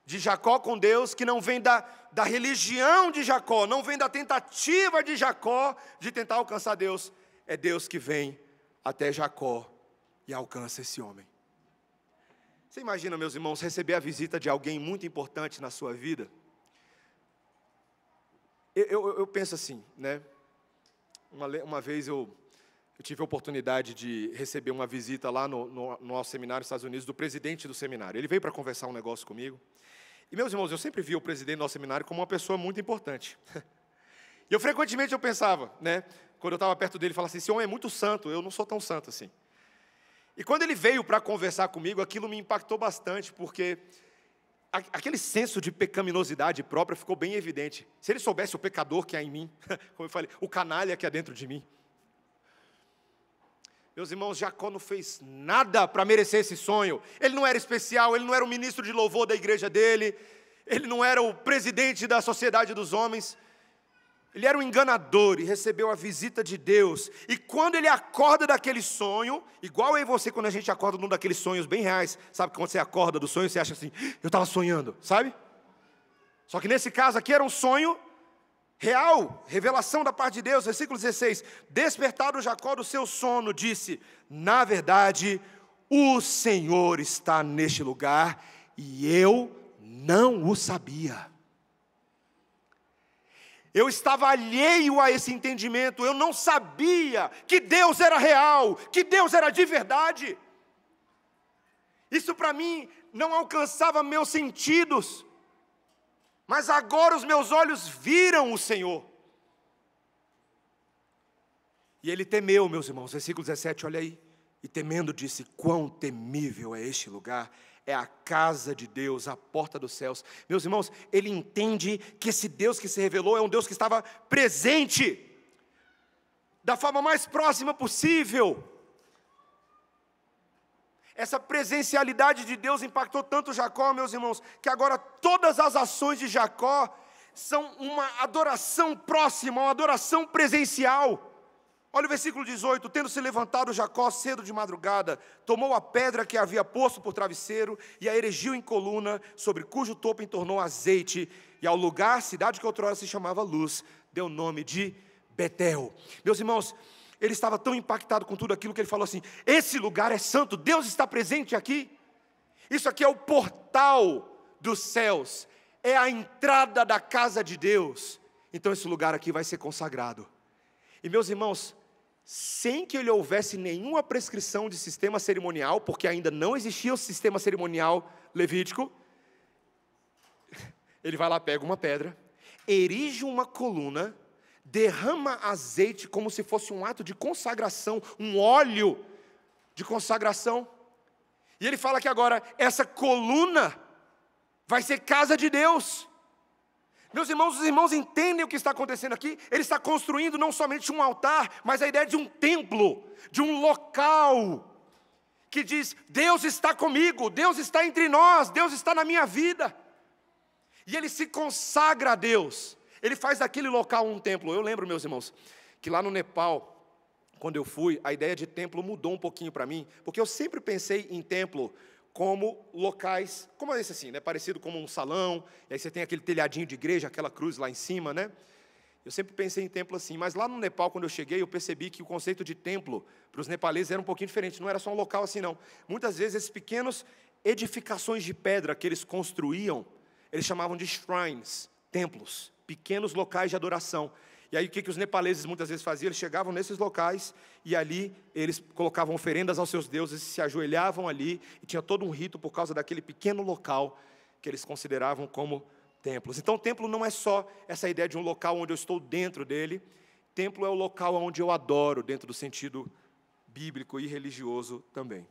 de Jacó com Deus, que não vem da religião de Jacó, não vem da tentativa de Jacó de tentar alcançar Deus. É Deus que vem até Jacó e alcança esse homem. Você imagina, meus irmãos, receber a visita de alguém muito importante na sua vida? Eu penso assim, né? Uma vez eu tive a oportunidade de receber uma visita lá no nosso seminário nos Estados Unidos, do presidente do seminário. Ele veio para conversar um negócio comigo. E, meus irmãos, eu sempre vi o presidente do nosso seminário como uma pessoa muito importante. E frequentemente eu pensava, né, quando eu estava perto dele, falava assim: esse homem é muito santo, eu não sou tão santo assim. E quando ele veio para conversar comigo, aquilo me impactou bastante, porque aquele senso de pecaminosidade própria ficou bem evidente. Se ele soubesse o pecador que há em mim, como eu falei, o canalha que há dentro de mim. Meus irmãos, Jacó não fez nada para merecer esse sonho. Ele não era especial, ele não era o ministro de louvor da igreja dele, ele não era o presidente da sociedade dos homens. Ele era um enganador e recebeu a visita de Deus. E quando ele acorda daquele sonho, igual eu e você, quando a gente acorda num daqueles sonhos bem reais, sabe, quando você acorda do sonho, você acha assim: eu estava sonhando, sabe? Só que nesse caso aqui era um sonho real, revelação da parte de Deus. Versículo 16: despertado Jacó do seu sono, disse: na verdade, o Senhor está neste lugar, e eu não o sabia. Eu estava alheio a esse entendimento, eu não sabia que Deus era real, que Deus era de verdade. Isso para mim não alcançava meus sentidos. Mas agora os meus olhos viram o Senhor. E ele temeu, meus irmãos. Versículo 17, olha aí. E temendo disse: quão temível é este lugar. É a casa de Deus, a porta dos céus. Meus irmãos, ele entende que esse Deus que se revelou é um Deus que estava presente, da forma mais próxima possível. Essa presencialidade de Deus impactou tanto Jacó, meus irmãos, que agora todas as ações de Jacó são uma adoração próxima, uma adoração presencial. Olha o versículo 18: tendo se levantado Jacó cedo de madrugada, tomou a pedra que havia posto por travesseiro e a erigiu em coluna, sobre cujo topo entornou azeite, e ao lugar, cidade que outrora se chamava Luz, deu o nome de Betel. Meus irmãos, ele estava tão impactado com tudo aquilo que ele falou assim: esse lugar é santo, Deus está presente aqui. Isso aqui é o portal dos céus, é a entrada da casa de Deus. Então esse lugar aqui vai ser consagrado. E meus irmãos, sem que ele houvesse nenhuma prescrição de sistema cerimonial, porque ainda não existia o sistema cerimonial levítico, ele vai lá, pega uma pedra, erige uma coluna, derrama azeite como se fosse um ato de consagração, um óleo de consagração. E ele fala que agora essa coluna vai ser casa de Deus. Meus irmãos, os irmãos entendem o que está acontecendo aqui? Ele está construindo não somente um altar, mas a ideia de um templo, de um local, que diz: Deus está comigo, Deus está entre nós, Deus está na minha vida. E ele se consagra a Deus, ele faz daquele local um templo. Eu lembro, meus irmãos, que lá no Nepal, quando eu fui, a ideia de templo mudou um pouquinho para mim, porque eu sempre pensei em templo como locais, como esse assim, né? Parecido como um salão, e aí você tem aquele telhadinho de igreja, aquela cruz lá em cima, né? Eu sempre pensei em templo assim, mas lá no Nepal, quando eu cheguei, eu percebi que o conceito de templo para os nepaleses era um pouquinho diferente, não era só um local assim não. Muitas vezes esses pequenos edificações de pedra que eles construíam, eles chamavam de shrines, templos, pequenos locais de adoração. E aí o que os nepaleses muitas vezes faziam? Eles chegavam nesses locais e ali eles colocavam oferendas aos seus deuses, se ajoelhavam ali, e tinha todo um rito por causa daquele pequeno local que eles consideravam como templos. Então o templo não é só essa ideia de um local onde eu estou dentro dele, templo é o local onde eu adoro, dentro do sentido bíblico e religioso também.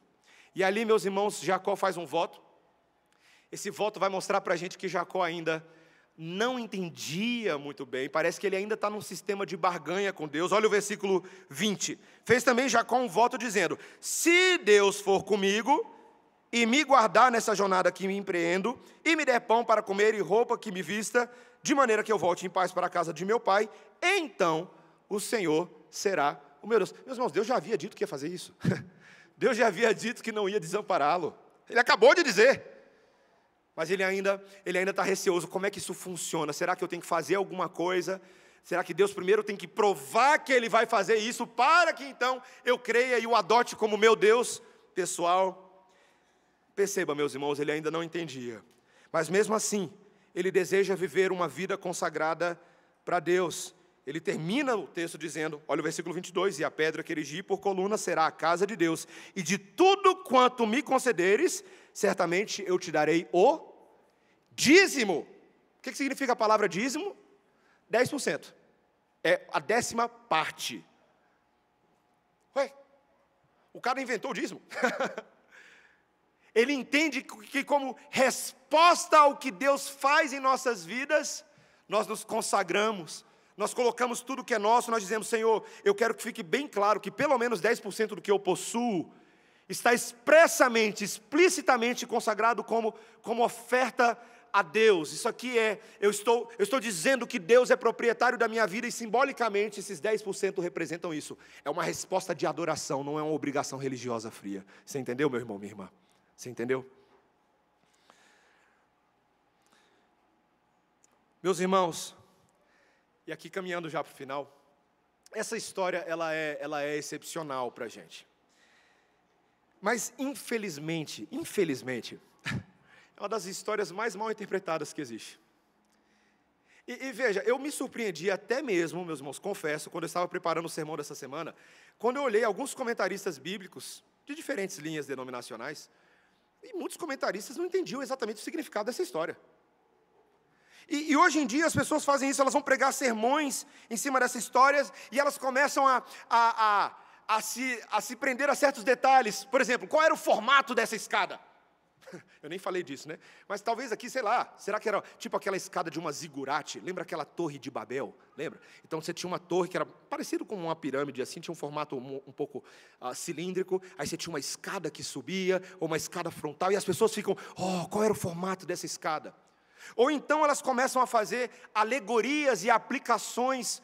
E ali, meus irmãos, Jacó faz um voto. Esse voto vai mostrar para a gente que Jacó ainda não entendia muito bem, parece que ele ainda está num sistema de barganha com Deus. Olha o versículo 20, fez também Jacó um voto dizendo: se Deus for comigo, e me guardar nessa jornada que me empreendo, e me der pão para comer e roupa que me vista, de maneira que eu volte em paz para a casa de meu pai, então o Senhor será o meu Deus. Meus irmãos, Deus já havia dito que ia fazer isso, Deus já havia dito que não ia desampará-lo, ele acabou de dizer. Mas ele ainda está receoso. Como é que isso funciona? Será que eu tenho que fazer alguma coisa? Será que Deus primeiro tem que provar que Ele vai fazer isso, para que então eu creia e o adote como meu Deus pessoal? Perceba, meus irmãos, ele ainda não entendia. Mas mesmo assim, ele deseja viver uma vida consagrada para Deus. Ele termina o texto dizendo, olha o versículo 22, e a pedra que erigi por coluna será a casa de Deus, e de tudo quanto me concederes, certamente eu te darei o dízimo. O que significa a palavra dízimo? 10%. É a 10ª parte. Ué, o cara inventou o dízimo. Ele entende que como resposta ao que Deus faz em nossas vidas, nós nos consagramos, nós colocamos tudo que é nosso, nós dizemos: Senhor, eu quero que fique bem claro que pelo menos 10% do que eu possuo está expressamente, explicitamente consagrado como oferta a Deus. Isso aqui eu estou dizendo que Deus é proprietário da minha vida, e simbolicamente esses 10% representam isso. É uma resposta de adoração, não é uma obrigação religiosa fria. Você entendeu, meu irmão, minha irmã? Você entendeu? Meus irmãos, e aqui caminhando já para o final, essa história ela é excepcional para a gente. Mas infelizmente, é uma das histórias mais mal interpretadas que existe. E veja, eu me surpreendi até mesmo, meus irmãos, confesso, quando eu estava preparando o sermão dessa semana, quando eu olhei alguns comentaristas bíblicos, de diferentes linhas denominacionais, e muitos comentaristas não entendiam exatamente o significado dessa história. E hoje em dia as pessoas fazem isso, elas vão pregar sermões em cima dessas histórias, e elas começam a se prender a certos detalhes. Por exemplo, qual era o formato dessa escada? Eu nem falei disso, né? Mas talvez aqui, sei lá, será que era tipo aquela escada de uma zigurate? Lembra aquela torre de Babel? Lembra? Então você tinha uma torre que era parecido com uma pirâmide, assim, tinha um formato um pouco cilíndrico, aí você tinha uma escada que subia, ou uma escada frontal, e as pessoas ficam: qual era o formato dessa escada? Ou então elas começam a fazer alegorias e aplicações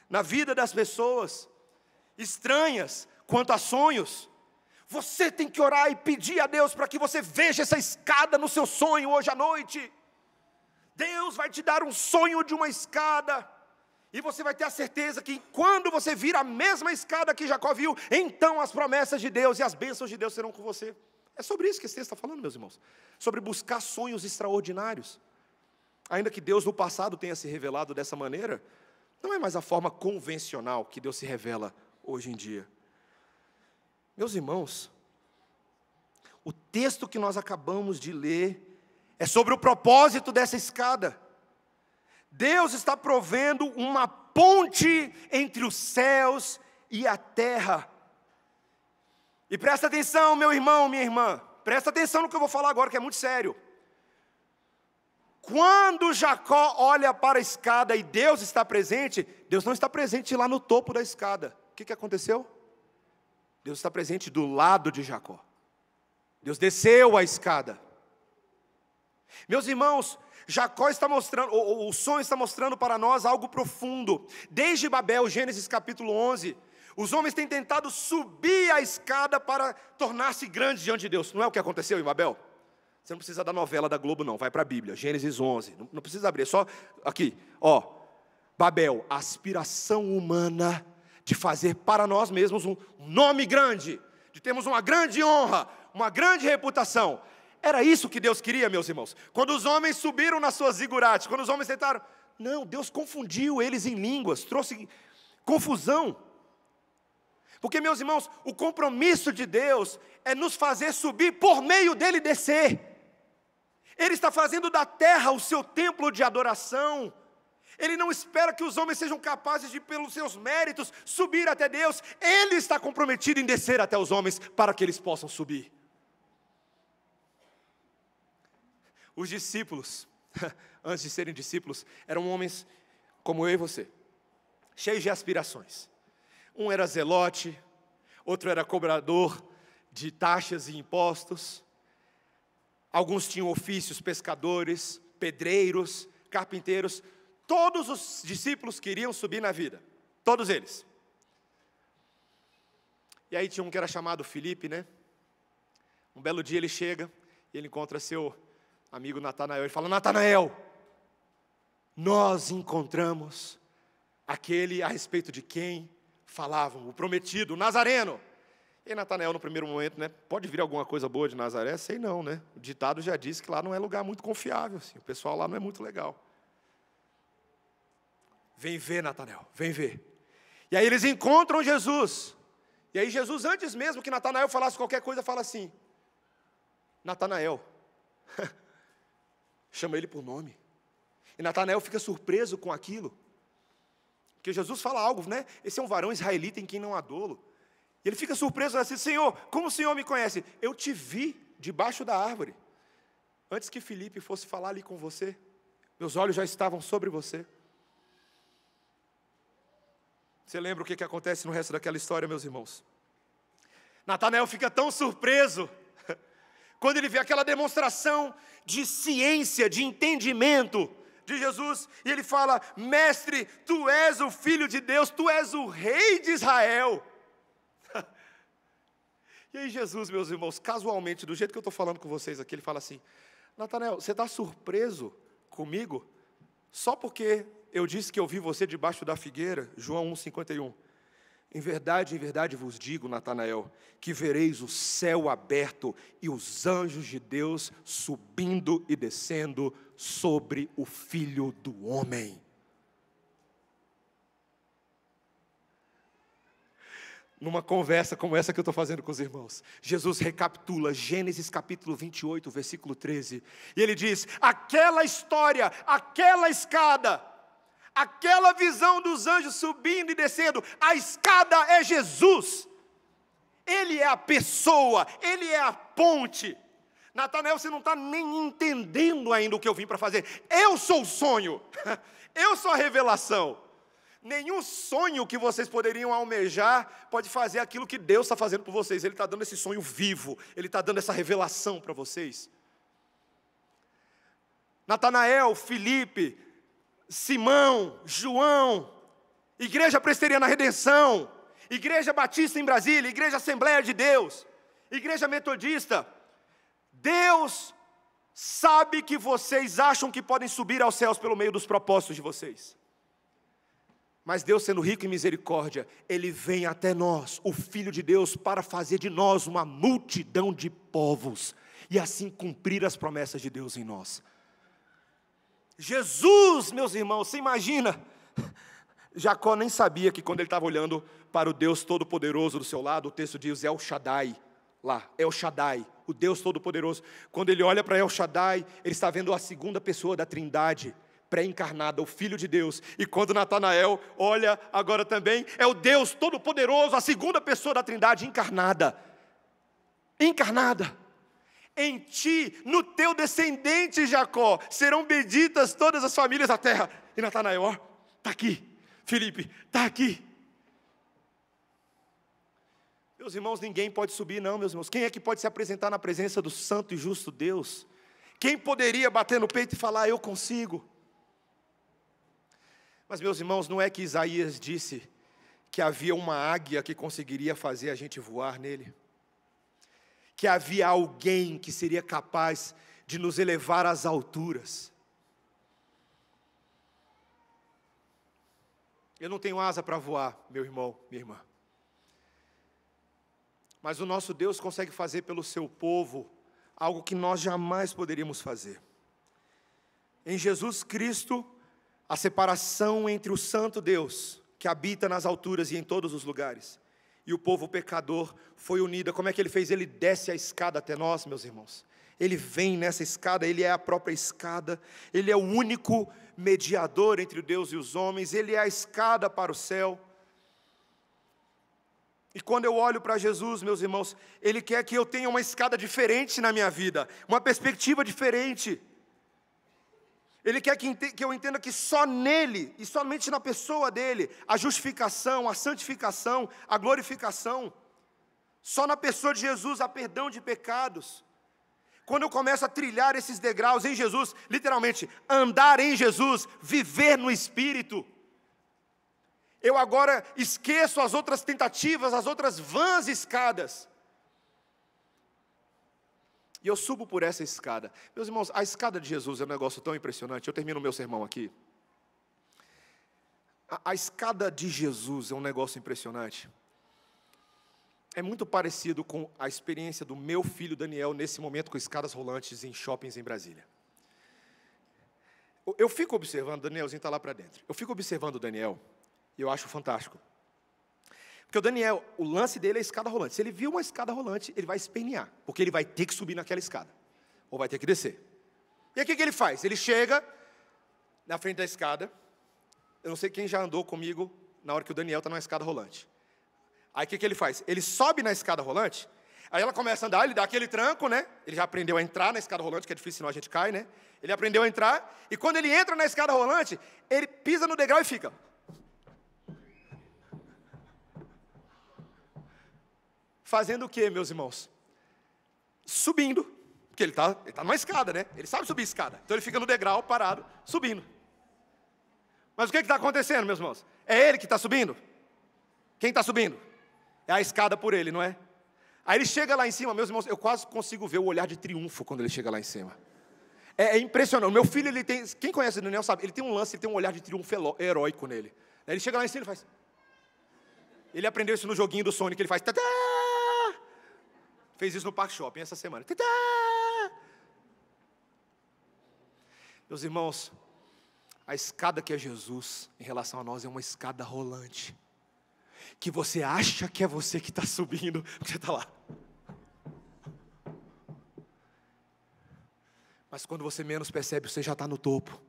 na vida das pessoas, estranhas quanto a sonhos. Você tem que orar e pedir a Deus para que você veja essa escada no seu sonho hoje à noite. Deus vai te dar um sonho de uma escada, e você vai ter a certeza que quando você vir a mesma escada que Jacó viu, então as promessas de Deus e as bênçãos de Deus serão com você. É sobre isso que esse texto está falando, meus irmãos. Sobre buscar sonhos extraordinários. Ainda que Deus no passado tenha se revelado dessa maneira, não é mais a forma convencional que Deus se revela hoje em dia. Meus irmãos, o texto que nós acabamos de ler é sobre o propósito dessa escada. Deus está provendo uma ponte entre os céus e a terra. E presta atenção, meu irmão, minha irmã, presta atenção no que eu vou falar agora, que é muito sério. Quando Jacó olha para a escada e Deus está presente, Deus não está presente lá no topo da escada. O que aconteceu? Deus está presente do lado de Jacó. Deus desceu a escada. Meus irmãos, Jacó está mostrando, o sonho está mostrando para nós algo profundo. Desde Babel, Gênesis capítulo 11, os homens têm tentado subir a escada para tornar-se grandes diante de Deus. Não é o que aconteceu em Babel? Você não precisa da novela da Globo não, vai para a Bíblia, Gênesis 11. Não precisa abrir, é só aqui, ó. Babel, a aspiração humana de fazer para nós mesmos um nome grande, de termos uma grande honra, uma grande reputação. Era isso que Deus queria, meus irmãos. Quando os homens subiram nas suas zigurates, quando os homens tentaram, não, Deus confundiu eles em línguas, trouxe confusão. Porque, meus irmãos, o compromisso de Deus é nos fazer subir por meio dele descer. Ele está fazendo da terra o seu templo de adoração. Ele não espera que os homens sejam capazes de, pelos seus méritos, subir até Deus. Ele está comprometido em descer até os homens para que eles possam subir. Os discípulos, antes de serem discípulos, eram homens como eu e você, cheios de aspirações. Um era zelote, outro era cobrador de taxas e impostos. Alguns tinham ofícios, pescadores, pedreiros, carpinteiros. Todos os discípulos queriam subir na vida, todos eles. E aí tinha um que era chamado Filipe, né? Um belo dia ele chega e ele encontra seu amigo Natanael, ele fala, Natanael, nós encontramos aquele a respeito de quem falavam, o prometido, o Nazareno. E Natanael no primeiro momento, né, pode vir alguma coisa boa de Nazaré? Sei não, né? O ditado já disse que lá não é lugar muito confiável, assim, o pessoal lá não é muito legal. Vem ver, Natanael, vem ver. E aí eles encontram Jesus. E aí Jesus, antes mesmo que Natanael falasse qualquer coisa, fala assim, Natanael, chama ele por nome. E Natanael fica surpreso com aquilo. Porque Jesus fala algo, né? Esse é um varão israelita em quem não há dolo. E ele fica surpreso, assim, Senhor, como o Senhor me conhece? Eu te vi debaixo da árvore. Antes que Filipe fosse falar ali com você, meus olhos já estavam sobre você. Você lembra o que acontece no resto daquela história, meus irmãos? Natanael fica tão surpreso quando ele vê aquela demonstração de ciência, de entendimento de Jesus, e ele fala, mestre, tu és o Filho de Deus, tu és o Rei de Israel. E aí Jesus, meus irmãos, casualmente, do jeito que eu estou falando com vocês aqui, ele fala assim, Natanael, você está surpreso comigo? Só porque eu disse que eu vi você debaixo da figueira, João 1,51. Em verdade vos digo, Natanael, que vereis o céu aberto e os anjos de Deus subindo e descendo sobre o Filho do Homem. Numa conversa como essa que eu estou fazendo com os irmãos, Jesus recapitula Gênesis capítulo 28, versículo 13. E ele diz, aquela história, aquela escada, aquela visão dos anjos subindo e descendo, a escada é Jesus. Ele é a pessoa, Ele é a ponte. Natanael, você não está nem entendendo ainda o que eu vim para fazer. Eu sou o sonho, eu sou a revelação. Nenhum sonho que vocês poderiam almejar pode fazer aquilo que Deus está fazendo por vocês. Ele está dando esse sonho vivo, Ele está dando essa revelação para vocês. Natanael, Filipe, Simão, João, Igreja Presbiteriana Redenção, Igreja Batista em Brasília, Igreja Assembleia de Deus, Igreja Metodista, Deus sabe que vocês acham que podem subir aos céus pelo meio dos propósitos de vocês. Mas Deus, sendo rico em misericórdia, Ele vem até nós, o Filho de Deus, para fazer de nós uma multidão de povos, e assim cumprir as promessas de Deus em nós. Jesus, meus irmãos, você imagina? Jacó nem sabia que quando ele estava olhando para o Deus Todo-Poderoso do seu lado, o texto diz El Shaddai, lá, El Shaddai, o Deus Todo-Poderoso. Quando ele olha para El Shaddai, ele está vendo a segunda pessoa da Trindade, pré-encarnada, o Filho de Deus. E quando Natanael olha agora também, é o Deus Todo-Poderoso, a segunda pessoa da Trindade, encarnada. Encarnada. Em ti, no teu descendente Jacó, serão benditas todas as famílias da terra. E Natanael, ó, está aqui. Felipe, está aqui. Meus irmãos, ninguém pode subir não, meus irmãos. Quem é que pode se apresentar na presença do santo e justo Deus? Quem poderia bater no peito e falar, eu consigo? Mas, meus irmãos, não é que Isaías disse que havia uma águia que conseguiria fazer a gente voar nele? Que havia alguém que seria capaz de nos elevar às alturas? Eu não tenho asa para voar, meu irmão, minha irmã. Mas o nosso Deus consegue fazer pelo seu povo algo que nós jamais poderíamos fazer. Em Jesus Cristo, a separação entre o santo Deus, que habita nas alturas e em todos os lugares, e o povo pecador foi unida. Como é que ele fez? Ele desce a escada até nós, meus irmãos. Ele vem nessa escada, ele é a própria escada, ele é o único mediador entre o Deus e os homens, ele é a escada para o céu. E quando eu olho para Jesus, meus irmãos, Ele quer que eu tenha uma escada diferente na minha vida, uma perspectiva diferente. Ele quer que eu entenda que só nele, e somente na pessoa dele, a justificação, a santificação, a glorificação. Só na pessoa de Jesus há perdão de pecados. Quando eu começo a trilhar esses degraus em Jesus, literalmente, andar em Jesus, viver no Espírito, eu agora esqueço as outras tentativas, as outras vãs escadas. E eu subo por essa escada. Meus irmãos, a escada de Jesus é um negócio tão impressionante. Eu termino o meu sermão aqui. A escada de Jesus é um negócio impressionante. É muito parecido com a experiência do meu filho Daniel, nesse momento com escadas rolantes em shoppings em Brasília. Eu fico observando, Danielzinho está lá para dentro. Eu fico observando o Daniel. E eu acho fantástico. Porque o Daniel, o lance dele é a escada rolante. Se ele viu uma escada rolante, ele vai espernear. Porque ele vai ter que subir naquela escada. Ou vai ter que descer. E aí o que ele faz? Ele chega na frente da escada. Eu não sei quem já andou comigo na hora que o Daniel está numa escada rolante. Aí o que ele faz? Ele sobe na escada rolante. Aí ela começa a andar, ele dá aquele tranco, né? Ele já aprendeu a entrar na escada rolante, que é difícil, senão a gente cai, né? Ele aprendeu a entrar. E quando ele entra na escada rolante, ele pisa no degrau e fica... Fazendo o quê, meus irmãos? Subindo. Porque ele está numa escada, né? Ele sabe subir escada. Então ele fica no degrau, parado, subindo. Mas o que está acontecendo, meus irmãos? É ele que está subindo? Quem está subindo? É a escada por ele, não é? Aí ele chega lá em cima, meus irmãos, eu quase consigo ver o olhar de triunfo quando ele chega lá em cima. É impressionante. O meu filho, ele tem... Quem conhece o Daniel sabe, ele tem um lance, ele tem um olhar de triunfo heróico nele. Aí ele chega lá em cima e faz... Ele aprendeu isso no joguinho do Sonic, ele faz... Tadá! Fez isso no Parque Shopping essa semana. Tadá! Meus irmãos, a escada que é Jesus, em relação a nós, é uma escada rolante. Que você acha que é você que está subindo, porque você está lá. Mas quando você menos percebe, você já está no topo.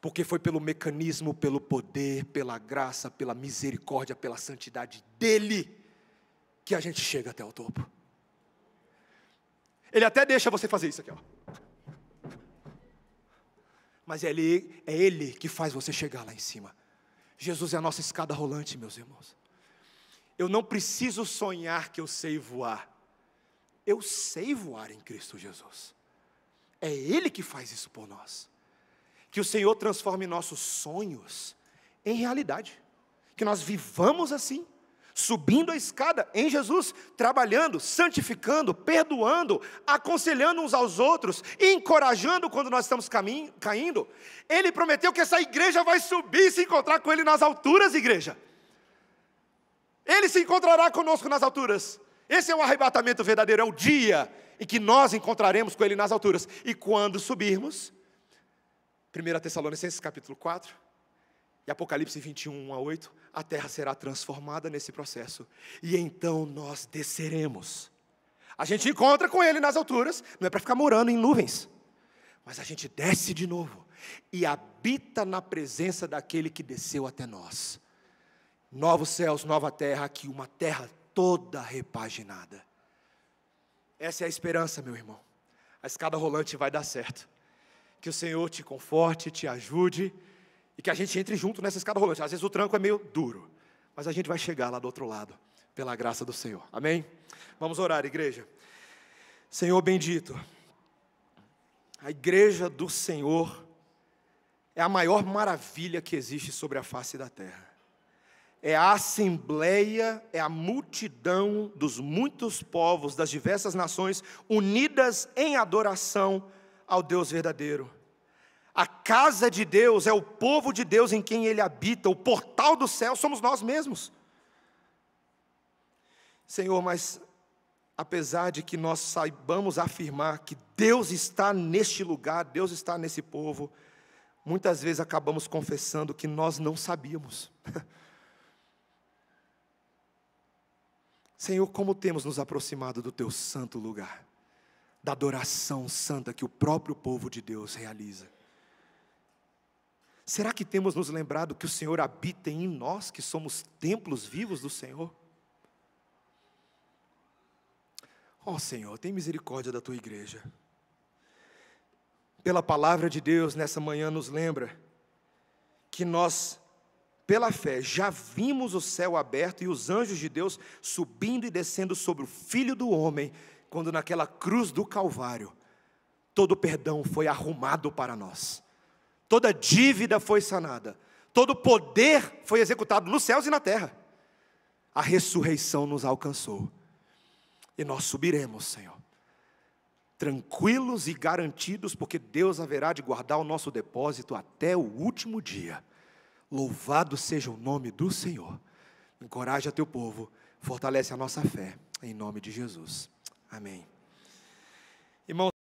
Porque foi pelo mecanismo, pelo poder, pela graça, pela misericórdia, pela santidade dEle, que a gente chega até o topo. Ele até deixa você fazer isso aqui, ó. Mas é Ele que faz você chegar lá em cima. Jesus é a nossa escada rolante, meus irmãos. Eu não preciso sonhar que eu sei voar. Eu sei voar em Cristo Jesus. É Ele que faz isso por nós. Que o Senhor transforme nossos sonhos em realidade. que nós vivamos assim, subindo a escada em Jesus, trabalhando, santificando, perdoando, aconselhando uns aos outros, encorajando quando nós estamos caindo. Ele prometeu que essa igreja vai subir e se encontrar com Ele nas alturas, igreja. Ele se encontrará conosco nas alturas. Esse é o arrebatamento verdadeiro, é o dia em que nós encontraremos com Ele nas alturas. E quando subirmos, 1 Tessalonicenses capítulo 4, e Apocalipse 21, 1-8, a terra será transformada nesse processo. E então nós desceremos. A gente encontra com Ele nas alturas, não é para ficar morando em nuvens, mas a gente desce de novo e habita na presença daquele que desceu até nós. Novos céus, nova terra, aqui uma terra toda repaginada. Essa é a esperança, meu irmão. A escada rolante vai dar certo. Que o Senhor te conforte, te ajude, e que a gente entre junto nessa escada rolante. Às vezes o tranco é meio duro, mas a gente vai chegar lá do outro lado, pela graça do Senhor. Amém? Vamos orar, igreja. Senhor bendito, a igreja do Senhor é a maior maravilha que existe sobre a face da terra. É a assembleia, é a multidão dos muitos povos, das diversas nações, unidas em adoração ao Deus verdadeiro. A casa de Deus é o povo de Deus em quem Ele habita, o portal do céu somos nós mesmos. Senhor, mas apesar de que nós saibamos afirmar que Deus está neste lugar, Deus está nesse povo, muitas vezes acabamos confessando que nós não sabíamos. Senhor, como temos nos aproximado do Teu santo lugar, da adoração santa que o próprio povo de Deus realiza. Será que temos nos lembrado que o Senhor habita em nós, que somos templos vivos do Senhor? Ó Senhor, tem misericórdia da Tua igreja. Pela palavra de Deus, nessa manhã nos lembra que nós, pela fé, já vimos o céu aberto e os anjos de Deus subindo e descendo sobre o Filho do Homem, quando naquela cruz do Calvário, todo o perdão foi arrumado para nós. Toda dívida foi sanada, todo poder foi executado nos céus e na terra. A ressurreição nos alcançou, e nós subiremos, Senhor, tranquilos e garantidos, porque Deus haverá de guardar o nosso depósito até o último dia. Louvado seja o nome do Senhor. Encoraja teu povo, fortalece a nossa fé, em nome de Jesus. Amém. Irmãos,